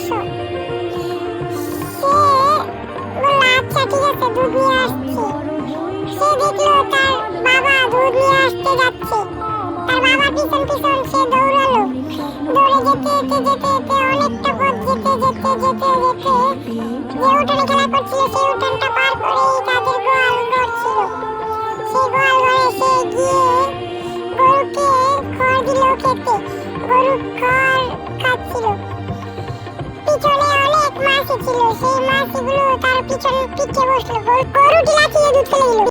আসো। সে বলল আচ্ছা ঠিক আছে, দুধ নিয়ে আসছি। সে দেখলো তার বাবা দুধ নিয়ে আসতে যাচ্ছে। তার বাবার পিছন পিছন সে দৌড়ালো। দৌড়ে যেতে যেতে যেতে যেতে অনেকটা পথ যেতে যেতে যেতে যেতে যে উঠানে খেলা করছিল সেই উঠানটা পার করেই তাদের গোয়াল ঘর ছিল। সেই গোয়াল ঘরে সে গিয়ে গরুকে খড় দিল খেতে। গরু খড় খাচ্ছিল। পিছনে অনেক মাছি ছিল, সেই মাছিগুলো তার পিছনে পিঠে বসলো। গরুটি লাথি দিয়ে দুধ ফেলে দিল।